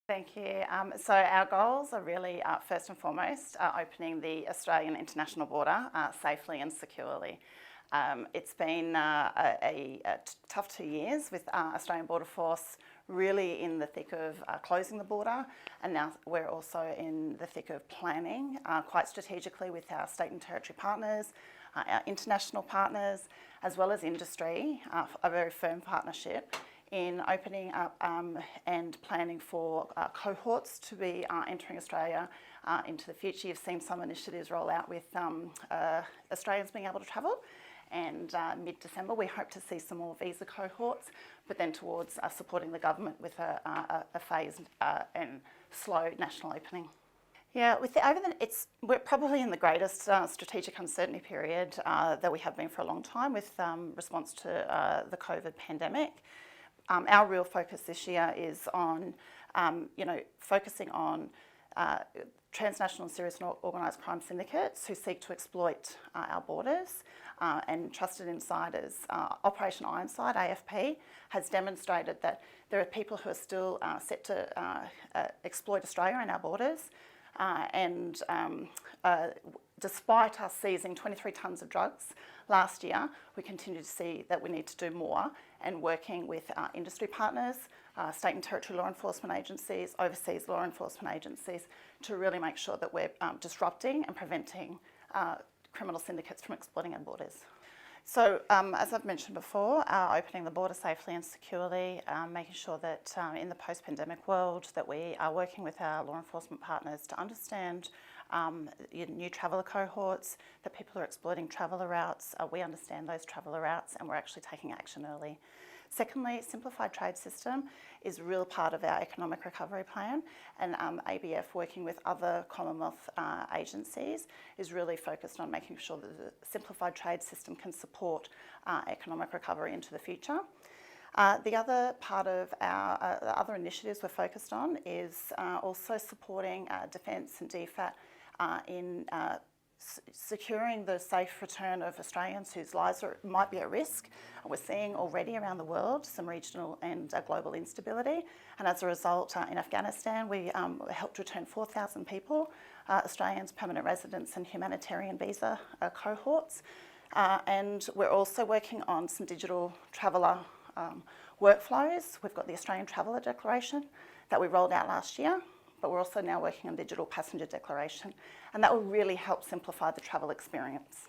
Thank you. So our goals are really, first and foremost, opening the Australian international border safely and securely. It's been a tough 2 years with Australian Border Force really in the thick of closing the border, and now we're also in the thick of planning quite strategically with our state and territory partners, our international partners, as well as industry, a very firm partnership in opening up and planning for cohorts to be entering Australia into the future. You've seen some initiatives roll out with Australians being able to travel, and mid-December we hope to see some more visa cohorts, but then towards supporting the government with a phased and slow national opening. Yeah, we're probably in the greatest strategic uncertainty period that we have been for a long time with response to the COVID pandemic. Our real focus this year is on, focusing on transnational and serious organised crime syndicates who seek to exploit our borders, and trusted insiders. Operation Ironside, AFP, has demonstrated that there are people who are still set to exploit Australia and our borders, and despite us seizing 23 tonnes of drugs last year, we continue to see that we need to do more, and working with industry partners, state and territory law enforcement agencies, overseas law enforcement agencies, to really make sure that we're disrupting and preventing criminal syndicates from exploiting our borders. So as I've mentioned before, opening the border safely and securely, making sure that in the post-pandemic world that we are working with our law enforcement partners to understand new traveller cohorts, that people are exploiting traveller routes, we understand those traveller routes and we're actually taking action early. Secondly, simplified trade system is a real part of our economic recovery plan, and ABF, working with other Commonwealth agencies, is really focused on making sure that the simplified trade system can support economic recovery into the future. The other part of our other initiatives we're focused on is also supporting Defence and DFAT in securing the safe return of Australians whose lives might be at risk. We're seeing already around the world some regional and global instability, and as a result in Afghanistan we helped return 4,000 people, Australians, permanent residents and humanitarian visa cohorts, and we're also working on some digital traveller workflows. We've got the Australian Traveller Declaration that we rolled out last year, but we're also now working on digital passenger declaration, and that will really help simplify the travel experience.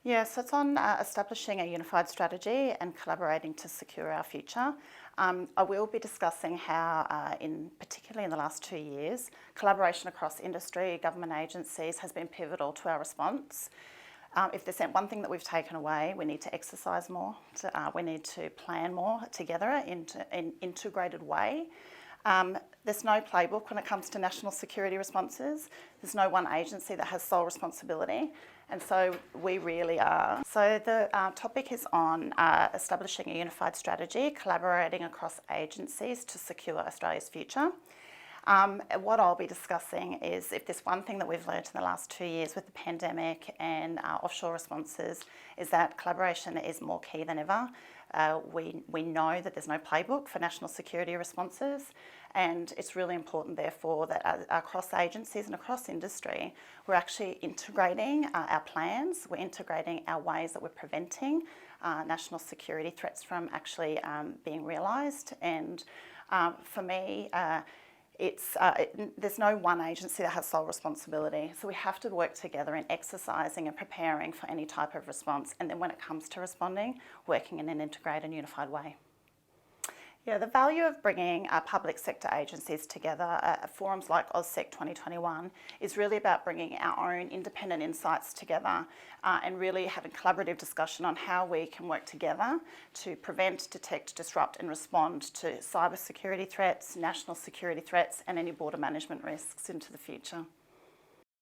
Yeah, so it's on establishing a unified strategy and collaborating to secure our future. I will be discussing how, particularly in the last 2 years, collaboration across industry, government agencies has been pivotal to our response. If there's one thing that we've taken away, we need to exercise more, we need to plan more together in an integrated way. There's no playbook when it comes to national security responses. There's no one agency that has sole responsibility, and so we really are. So the topic is on establishing a unified strategy, collaborating across agencies to secure Australia's future. What I'll be discussing is, if there's one thing that we've learned in the last 2 years with the pandemic and offshore responses, is that collaboration is more key than ever. We know that there's no playbook for national security responses, and it's really important therefore that across agencies and across industry we're actually integrating our plans, we're integrating our ways that we're preventing national security threats from actually being realised. And for me, there's no one agency that has sole responsibility, so we have to work together in exercising and preparing for any type of response, and then when it comes to responding, working in an integrated and unified way. Yeah, the value of bringing public sector agencies together at forums like OSSEC 2021 is really about bringing our own independent insights together and really having collaborative discussion on how we can work together to prevent, detect, disrupt and respond to cyber security threats, national security threats and any border management risks into the future.